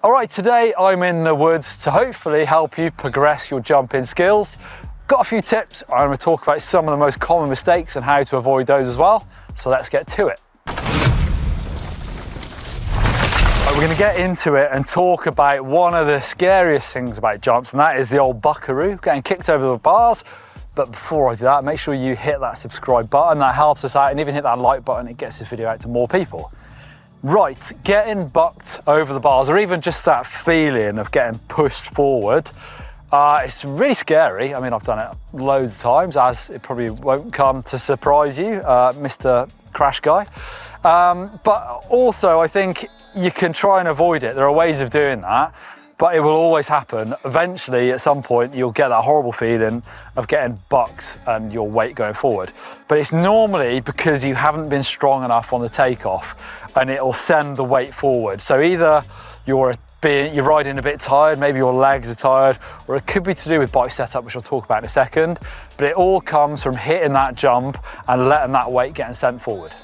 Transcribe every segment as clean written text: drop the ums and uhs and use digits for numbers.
All right, today I'm in the woods to hopefully help you progress your jumping skills. Got a few tips. I'm going to talk about some of the most common mistakes and how to avoid those as well. So let's get to it. We're going to get into it and talk about one of the scariest things about jumps, and that is the old buckaroo, getting kicked over the bars. But before I do that, make sure you hit that subscribe button. That helps us out, and even hit that like button. It gets this video out to more people. Right, getting bucked over the bars, or even just that feeling of getting pushed forward, it's really scary. I mean, I've done it loads of times, as it probably won't come to surprise you, Mr. Crash Guy. But also, I think you can try and avoid it. There are ways of doing that, but it will always happen. Eventually, at some point, you'll get that horrible feeling of getting bucked and your weight going forward. But it's normally because you haven't been strong enough on the takeoff, and it'll send the weight forward. So either you're riding a bit tired, maybe your legs are tired, or it could be to do with bike setup, which I'll talk about in a second. But it all comes from hitting that jump and letting that weight get sent forward.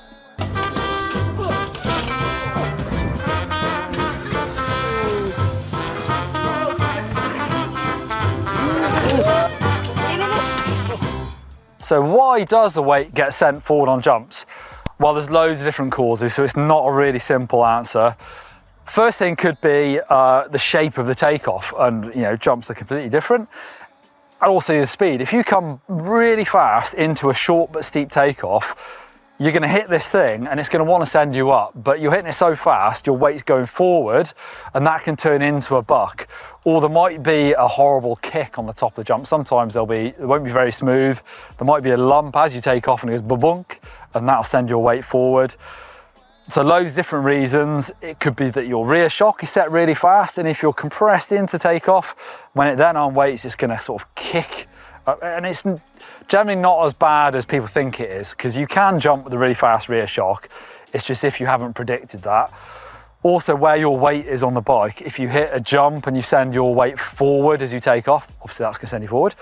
So why does the weight get sent forward on jumps? Well, there's loads of different causes, so it's not a really simple answer. First thing could be the shape of the takeoff, and jumps are completely different. And also the speed. If you come really fast into a short but steep takeoff, you're going to hit this thing and it's going to want to send you up, but you're hitting it so fast, your weight's going forward, and that can turn into a buck. Or there might be a horrible kick on the top of the jump. Sometimes it won't be very smooth. There might be a lump as you take off and it goes ba-bunk, and that'll send your weight forward. So loads of different reasons. It could be that your rear shock is set really fast, and if you're compressed into takeoff, when it then unweights, it's going to sort of kick. And it's generally not as bad as people think it is, because you can jump with a really fast rear shock. It's just if you haven't predicted that. Also, where your weight is on the bike, if you hit a jump and you send your weight forward as you take off, obviously that's going to send you forward.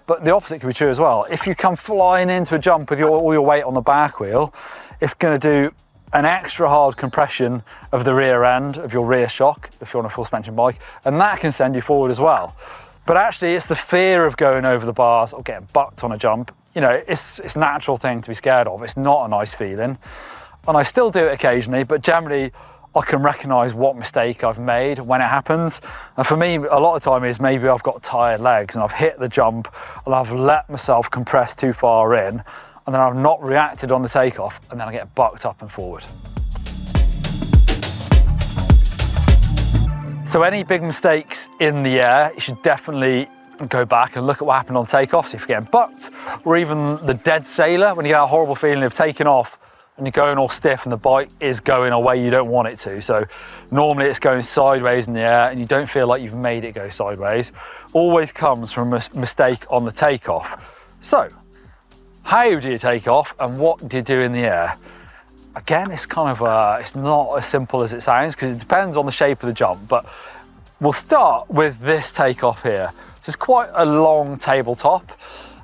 But the opposite can be true as well. If you come flying into a jump with all your weight on the back wheel, it's going to do an extra hard compression of the rear end of your rear shock if you're on a full suspension bike, and that can send you forward as well. But actually, it's the fear of going over the bars or getting bucked on a jump. It's a natural thing to be scared of. It's not a nice feeling. And I still do it occasionally, but generally I can recognise what mistake I've made when it happens. And for me, a lot of the time is maybe I've got tired legs and I've hit the jump and I've let myself compress too far in, and then I've not reacted on the takeoff, and then I get bucked up and forward. So any big mistakes in the air, you should definitely go back and look at what happened on takeoff. So if you're getting bucked, or even the dead sailor, when you get a horrible feeling of taking off and you're going all stiff and the bike is going a way you don't want it to. So normally it's going sideways in the air and you don't feel like you've made it go sideways. Always comes from a mistake on the takeoff. So how do you take off and what do you do in the air? Again, it's it's not as simple as it sounds, because it depends on the shape of the jump, but we'll start with this takeoff here. This is quite a long tabletop.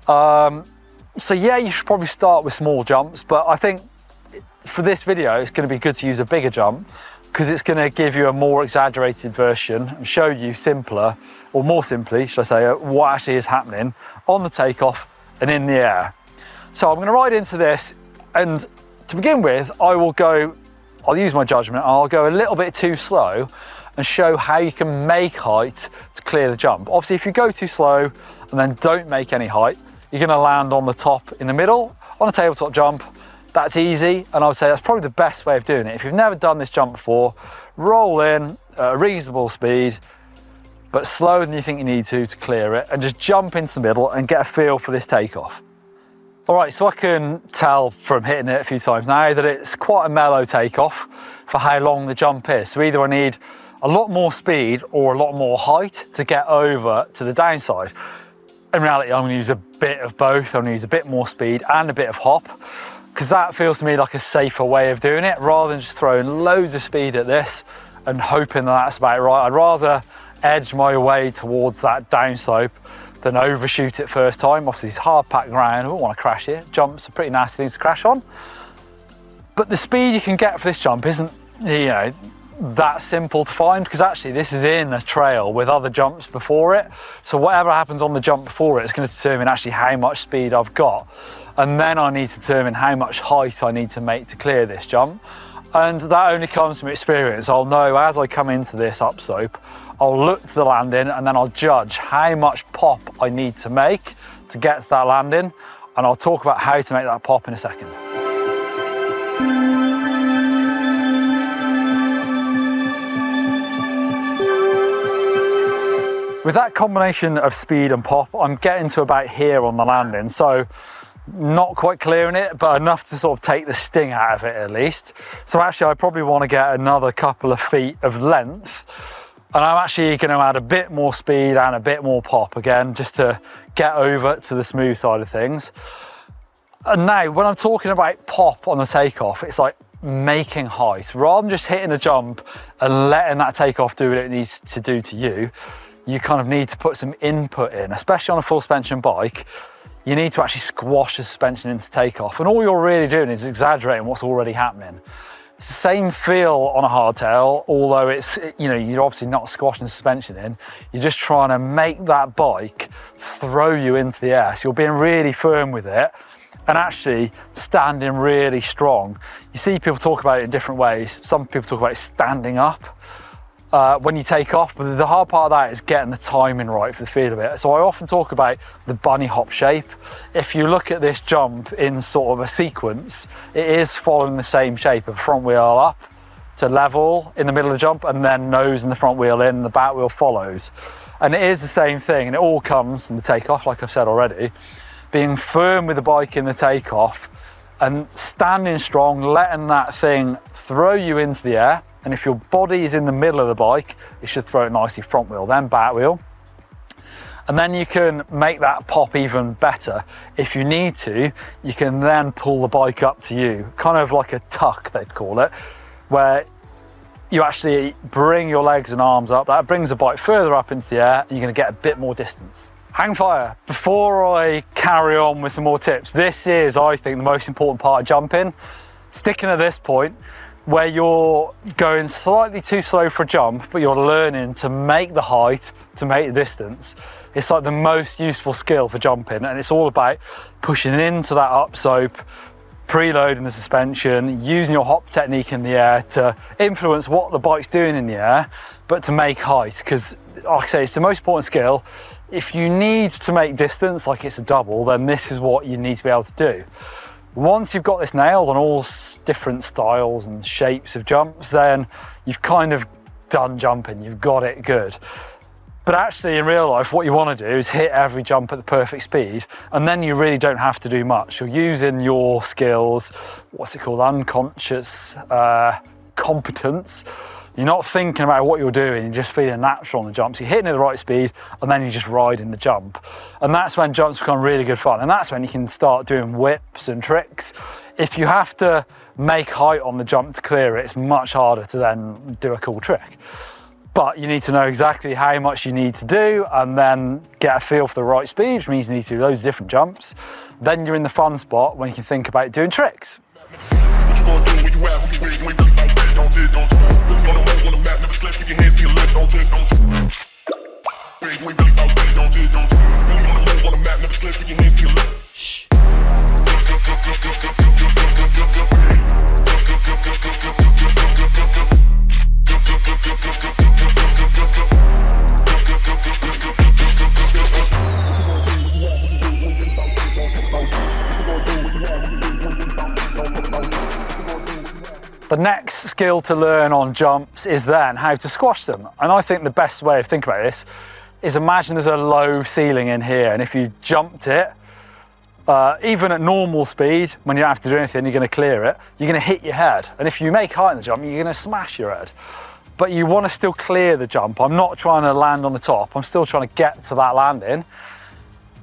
So yeah, you should probably start with small jumps, but I think for this video, it's going to be good to use a bigger jump, because it's going to give you a more exaggerated version and show you simpler, or more simply, should I say, what actually is happening on the takeoff and in the air. So I'm going to ride into this, and to begin with, I'll use my judgment, I'll go a little bit too slow and show how you can make height to clear the jump. Obviously, if you go too slow and then don't make any height, you're going to land on the top in the middle on a tabletop jump. That's easy, and I would say that's probably the best way of doing it. If you've never done this jump before, roll in at a reasonable speed, but slower than you think you need to clear it, and just jump into the middle and get a feel for this takeoff. All right, so I can tell from hitting it a few times now that it's quite a mellow takeoff for how long the jump is. So either I need a lot more speed or a lot more height to get over to the downside. In reality, I'm gonna use a bit of both. I'm gonna use a bit more speed and a bit of hop, because that feels to me like a safer way of doing it, rather than just throwing loads of speed at this and hoping that that's about right. I'd rather edge my way towards that downslope than overshoot it first time. Obviously it's hard packed ground, I wouldn't want to crash here. Jumps are pretty nasty things to crash on. But the speed you can get for this jump isn't, that simple to find, because actually this is in a trail with other jumps before it. So whatever happens on the jump before it is going to determine actually how much speed I've got. And then I need to determine how much height I need to make to clear this jump. And that only comes from experience. I'll know as I come into this upslope, I'll look to the landing and then I'll judge how much pop I need to make to get to that landing. And I'll talk about how to make that pop in a second. With that combination of speed and pop, I'm getting to about here on the landing. So not quite clearing it, but enough to sort of take the sting out of it at least. So actually I probably want to get another couple of feet of length, and I'm actually going to add a bit more speed and a bit more pop again, just to get over to the smooth side of things. And now when I'm talking about pop on the takeoff, it's like making height. Rather than just hitting a jump and letting that takeoff do what it needs to do to you, you kind of need to put some input in, especially on a full suspension bike. You need to actually squash the suspension into takeoff, and all you're really doing is exaggerating what's already happening. It's the same feel on a hardtail, although it's, you know, you're obviously not squashing the suspension in. You're just trying to make that bike throw you into the air. So you're being really firm with it and actually standing really strong. You see people talk about it in different ways. Some people talk about it standing up when you take off, but the hard part of that is getting the timing right for the feel of it. So I often talk about the bunny hop shape. If you look at this jump in sort of a sequence, it is following the same shape of front wheel up to level in the middle of the jump, and then nose and the front wheel in, and the back wheel follows. And it is the same thing, and it all comes in the takeoff, like I've said already. Being firm with the bike in the takeoff and standing strong, letting that thing throw you into the air. And if your body is in the middle of the bike, it should throw it nicely front wheel, then back wheel. And then you can make that pop even better. If you need to, you can then pull the bike up to you, kind of like a tuck, they'd call it, where you actually bring your legs and arms up. That brings the bike further up into the air, and you're going to get a bit more distance. Hang fire. Before I carry on with some more tips, this is, I think, the most important part of jumping. Sticking at this point, where you're going slightly too slow for a jump, but you're learning to make the height, to make the distance. It's like the most useful skill for jumping, and it's all about pushing into that upslope, preloading the suspension, using your hop technique in the air to influence what the bike's doing in the air, but to make height, because like I say, it's the most important skill. If you need to make distance, like it's a double, then this is what you need to be able to do. Once you've got this nailed on all different styles and shapes of jumps, then you've kind of done jumping, you've got it good. But actually in real life, what you want to do is hit every jump at the perfect speed, and then you really don't have to do much. You're using your skills, what's it called, unconscious competence. You're not thinking about what you're doing, you're just feeling natural on the jumps. You're hitting at the right speed, and then you're just riding the jump. And that's when jumps become really good fun. And that's when you can start doing whips and tricks. If you have to make height on the jump to clear it, it's much harder to then do a cool trick. But you need to know exactly how much you need to do, and then get a feel for the right speed, which means you need to do loads of different jumps. Then you're in the fun spot when you can think about doing tricks. The next skill to learn on jumps is then how to squash them. And I think the best way of thinking about this is imagine there's a low ceiling in here, and if you jumped it, even at normal speed, when you don't have to do anything, you're going to clear it, you're going to hit your head. And if you make height in the jump, you're going to smash your head. But you want to still clear the jump. I'm not trying to land on the top, I'm still trying to get to that landing.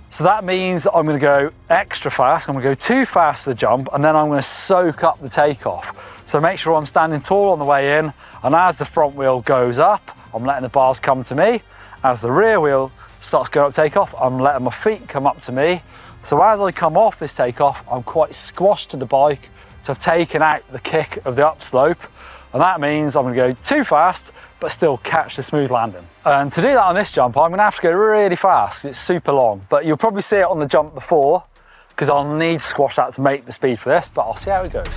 So that means I'm going to go extra fast, I'm going to go too fast for the jump, and then I'm going to soak up the takeoff. So make sure I'm standing tall on the way in, and as the front wheel goes up, I'm letting the bars come to me. As the rear wheel starts going up takeoff, I'm letting my feet come up to me. So as I come off this takeoff, I'm quite squashed to the bike, so I've taken out the kick of the upslope, And that means I'm gonna go too fast, but still catch the smooth landing. And to do that on this jump, I'm gonna have to go really fast. It's super long, but you'll probably see it on the jump before, because I'll need to squash that to make the speed for this, but I'll see how it goes.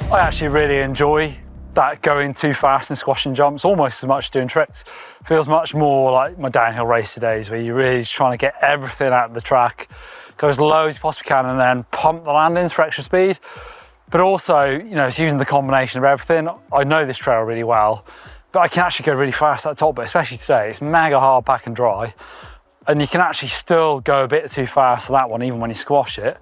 I actually really enjoy that going too fast and squashing jumps, almost as much as doing tricks. Feels much more like my downhill racer days, where you're really just trying to get everything out of the track, go as low as you possibly can, and then pump the landings for extra speed. But also, you know, it's using the combination of everything. I know this trail really well, but I can actually go really fast at the top, but especially today, it's mega hard pack and dry, and you can actually still go a bit too fast for that one, even when you squash it.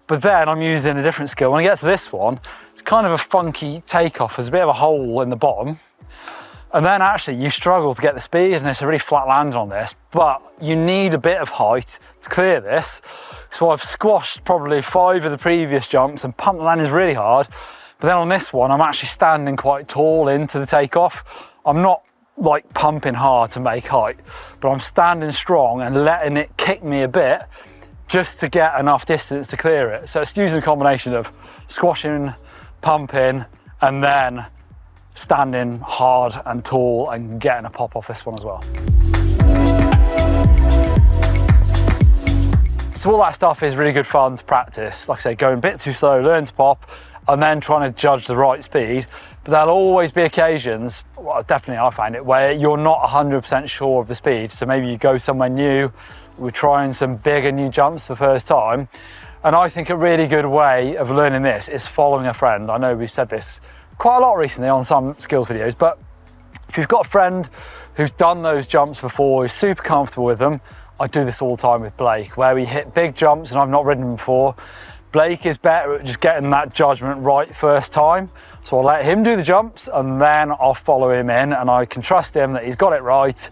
But then I'm using a different skill. When I get to this one, it's kind of a funky takeoff. There's a bit of a hole in the bottom. And then actually you struggle to get the speed, and it's a really flat landing on this, but you need a bit of height to clear this. So I've squashed probably 5 of the previous jumps and pumped the landings really hard. But then on this one, I'm actually standing quite tall into the takeoff. I'm not like pumping hard to make height, but I'm standing strong and letting it kick me a bit, just to get enough distance to clear it. So it's using a combination of squashing, pumping, and then standing hard and tall and getting a pop off this one as well. So all that stuff is really good fun to practice. Like I say, going a bit too slow, learn to pop, and then trying to judge the right speed. But there'll always be occasions, well, definitely I find it, where you're not 100% sure of the speed. So maybe you go somewhere new, we're trying some bigger new jumps for the first time. And I think a really good way of learning this is following a friend. I know we've said this quite a lot recently on some skills videos, but if you've got a friend who's done those jumps before, who's super comfortable with them, I do this all the time with Blake, where we hit big jumps and I've not ridden them before. Blake is better at just getting that judgment right first time. So I'll let him do the jumps and then I'll follow him in, and I can trust him that he's got it right.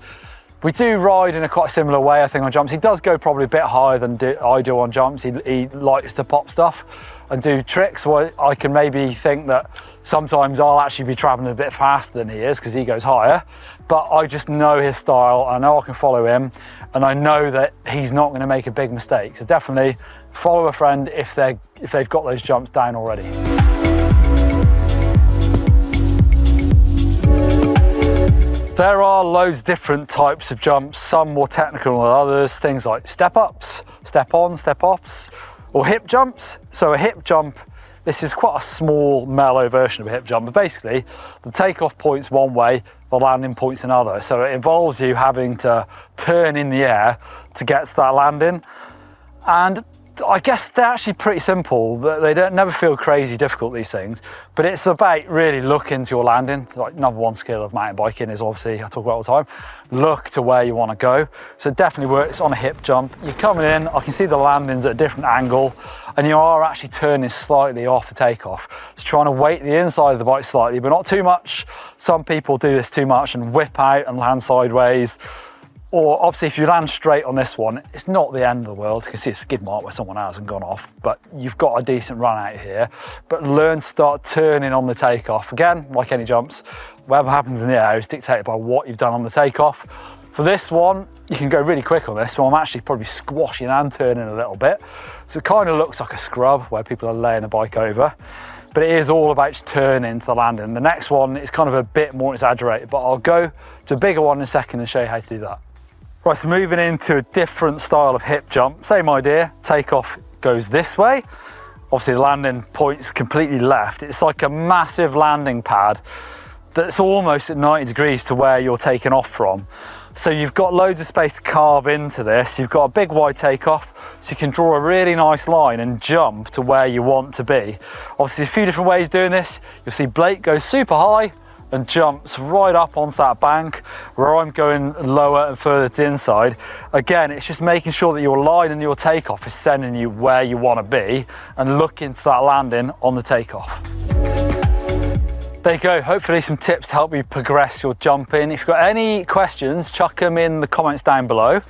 We do ride in a quite similar way, I think, on jumps. He does go probably a bit higher than I do on jumps. He likes to pop stuff and do tricks. So I can maybe think that sometimes I'll actually be traveling a bit faster than he is because he goes higher. But I just know his style. I know I can follow him, and I know that he's not going to make a big mistake. So definitely follow a friend if they've got those jumps down already. There are loads of different types of jumps, some more technical than others, things like step-ups, step-on, step-offs, or hip jumps. So a hip jump, this is quite a small, mellow version of a hip jump, but basically the takeoff point's one way, the landing point's another. So it involves you having to turn in the air to get to that landing. And I guess they're actually pretty simple. They don't never feel crazy difficult, these things, but it's about really looking to your landing. Like number one skill of mountain biking is obviously, I talk about all the time, look to where you want to go. So it definitely works on a hip jump. You're coming in, I can see the landings at a different angle, and you are actually turning slightly off the takeoff. So trying to weight the inside of the bike slightly, but not too much. Some people do this too much and whip out and land sideways. Or obviously if you land straight on this one, it's not the end of the world. You can see a skid mark where someone hasn't gone off, but you've got a decent run out here. But learn to start turning on the takeoff. Again, like any jumps, whatever happens in the air is dictated by what you've done on the takeoff. For this one, you can go really quick on this, so I'm actually probably squashing and turning a little bit. So it kind of looks like a scrub where people are laying the bike over. But it is all about turning to the landing. The next one is kind of a bit more exaggerated, but I'll go to a bigger one in a second and show you how to do that. Right, so moving into a different style of hip jump, same idea, takeoff goes this way. Obviously the landing point's completely left. It's like a massive landing pad that's almost at 90 degrees to where you're taking off from. So you've got loads of space to carve into this. You've got a big wide takeoff, so you can draw a really nice line and jump to where you want to be. Obviously a few different ways of doing this. You'll see Blake goes super high and jumps right up onto that bank, where I'm going lower and further to the inside. Again, it's just making sure that your line and your takeoff is sending you where you want to be and look into that landing on the takeoff. There you go, hopefully some tips to help you progress your jumping. If you've got any questions, chuck them in the comments down below,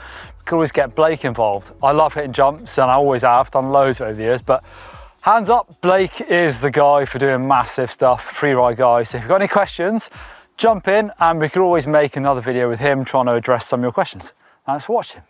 could always get Blake involved. I love hitting jumps and I always have, done loads over the years, but hands up, Blake is the guy for doing massive stuff, free ride guy. So if you've got any questions, jump in and we could always make another video with him trying to address some of your questions. Thanks for watching.